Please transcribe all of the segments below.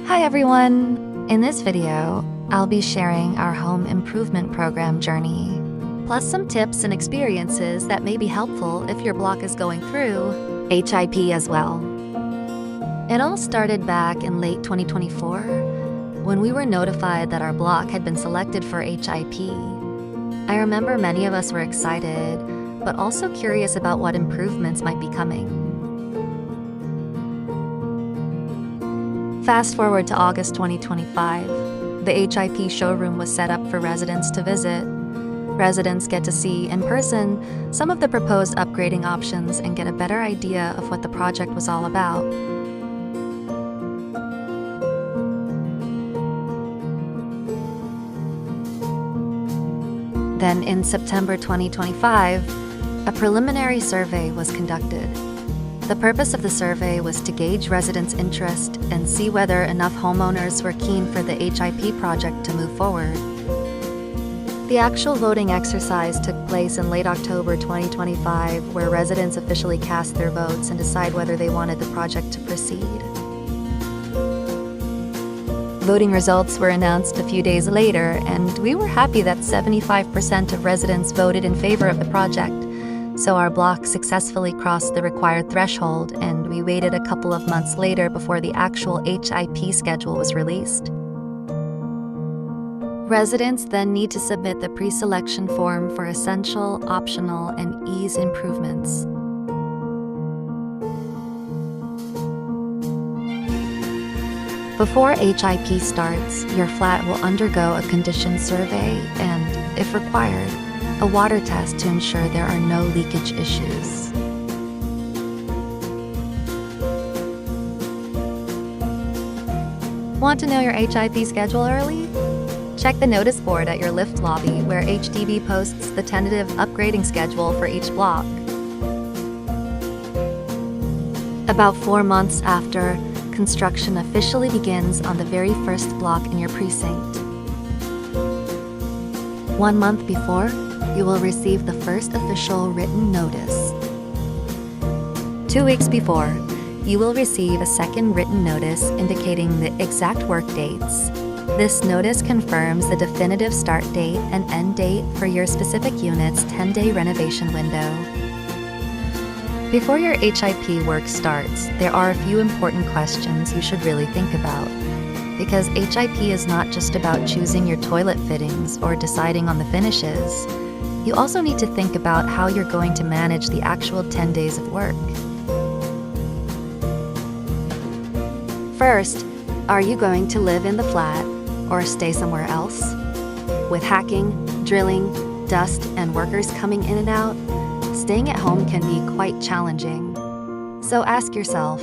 Hi everyone! In this video, I'll be sharing our home improvement program journey, plus some tips and experiences that may be helpful if your block is going through HIP as well. It all started back in late 2024 when we were notified that our block had been selected for HIP. I remember many of us were excited, but also curious about what improvements might be coming. Fast forward to August 2025, the HIP showroom was set up for residents to visit. Residents get to see in person some of the proposed upgrading options and get a better idea of what the project was all about. Then in September 2025, a preliminary survey was conducted. The purpose of the survey was to gauge residents' interest and see whether enough homeowners were keen for the HIP project to move forward. The actual voting exercise took place in late October 2025, where residents officially cast their votes and decide whether they wanted the project to proceed. Voting results were announced a few days later, and we were happy that 75% of residents voted in favor of the project. So our block successfully crossed the required threshold, and we waited a couple of months later before the actual HIP schedule was released. Residents then need to submit the pre-selection form for essential, optional, and ease improvements. Before HIP starts, your flat will undergo a condition survey and, if required, a water test to ensure there are no leakage issues. Want to know your HIP schedule early? Check the notice board at your lift lobby where HDB posts the tentative upgrading schedule for each block. About 4 months after, construction officially begins on the very first block in your precinct. 1 month before, you will receive the first official written notice. 2 weeks before, you will receive a second written notice indicating the exact work dates. This notice confirms the definitive start date and end date for your specific unit's 10-day renovation window. Before your HIP work starts, there are a few important questions you should really think about. Because HIP is not just about choosing your toilet fittings or deciding on the finishes. You also need to think about how you're going to manage the actual 10 days of work. First, are you going to live in the flat or stay somewhere else? With hacking, drilling, dust, and workers coming in and out, staying at home can be quite challenging. So ask yourself,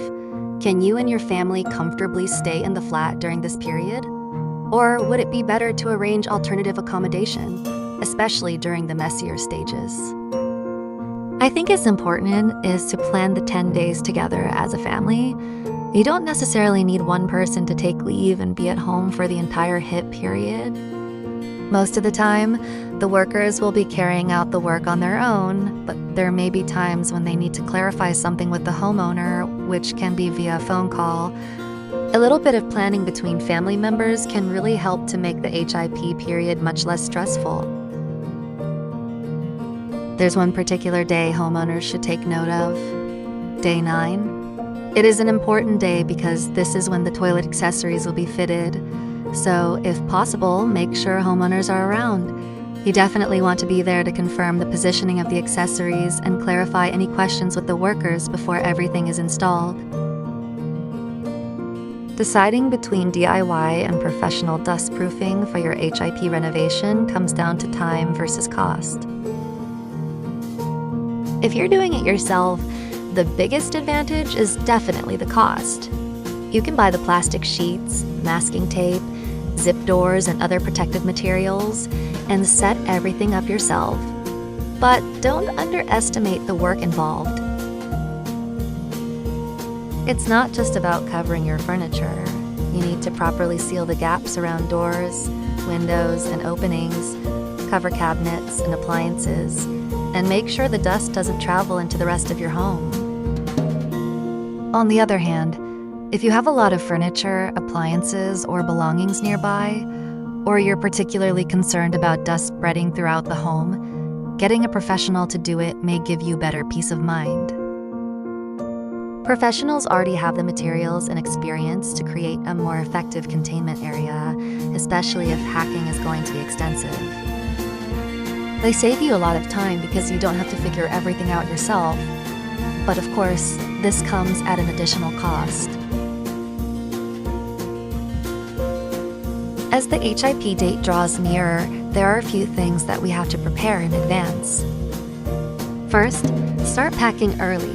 can you and your family comfortably stay in the flat during this period? Or would it be better to arrange alternative accommodation, especially during the messier stages? I think it's important is to plan the 10 days together as a family. You don't necessarily need one person to take leave and be at home for the entire HIP period. Most of the time, the workers will be carrying out the work on their own, but there may be times when they need to clarify something with the homeowner, which can be via phone call. A little bit of planning between family members can really help to make the HIP period much less stressful. There's one particular day homeowners should take note of: Day 9. It is an important day because this is when the toilet accessories will be fitted. So, if possible, make sure homeowners are around. You definitely want to be there to confirm the positioning of the accessories and clarify any questions with the workers before everything is installed. Deciding between DIY and professional dustproofing for your HIP renovation comes down to time versus cost. If you're doing it yourself, the biggest advantage is definitely the cost. You can buy the plastic sheets, masking tape, zip doors, and other protective materials, and set everything up yourself. But don't underestimate the work involved. It's not just about covering your furniture. You need to properly seal the gaps around doors, windows, and openings, cover cabinets and appliances, and make sure the dust doesn't travel into the rest of your home. On the other hand, If you have a lot of furniture, appliances, or belongings nearby, or you're particularly concerned about dust spreading throughout the home, getting a professional to do it may give you better peace of mind. Professionals already have the materials and experience to create a more effective containment area, especially if hacking is going to be extensive. They save you a lot of time because you don't have to figure everything out yourself. But of course, this comes at an additional cost. As the HIP date draws nearer, there are a few things that we have to prepare in advance. First, start packing early.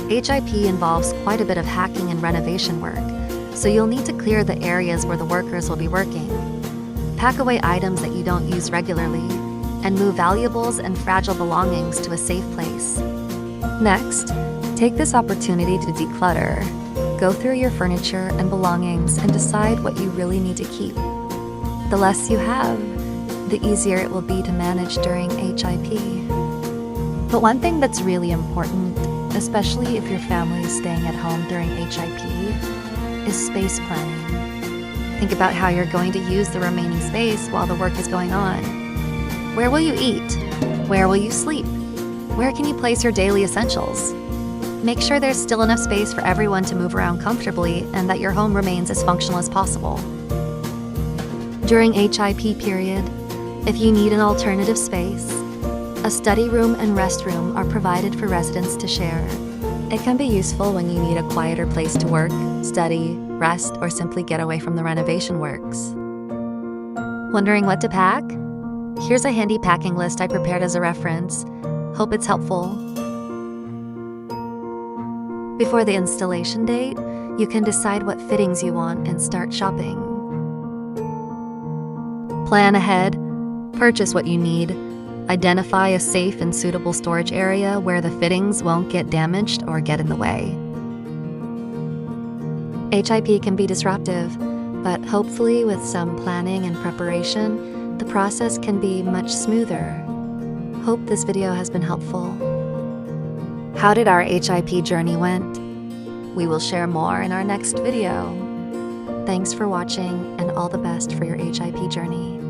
HIP involves quite a bit of hacking and renovation work, so you'll need to clear the areas where the workers will be working. Pack away items that you don't use regularly, and move valuables and fragile belongings to a safe place. Next, take this opportunity to declutter. Go through your furniture and belongings and decide what you really need to keep. The less you have, the easier it will be to manage during HIP. But one thing that's really important, especially if your family is staying at home during HIP, is space planning. Think about how you're going to use the remaining space while the work is going on. Where will you eat? Where will you sleep? Where can you place your daily essentials? Make sure there's still enough space for everyone to move around comfortably and that your home remains as functional as possible. During HIP period, if you need an alternative space, a study room and restroom are provided for residents to share. It can be useful when you need a quieter place to work, study, rest, or simply get away from the renovation works. Wondering what to pack? Here's a handy packing list I prepared as a reference. Hope it's helpful. Before the installation date, you can decide what fittings you want and start shopping. Plan ahead, purchase what you need, identify a safe and suitable storage area where the fittings won't get damaged or get in the way. HIP can be disruptive, but hopefully with some planning and preparation, the process can be much smoother. Hope this video has been helpful. How did our HIP journey went? We will share more in our next video. Thanks for watching and all the best for your HIP journey.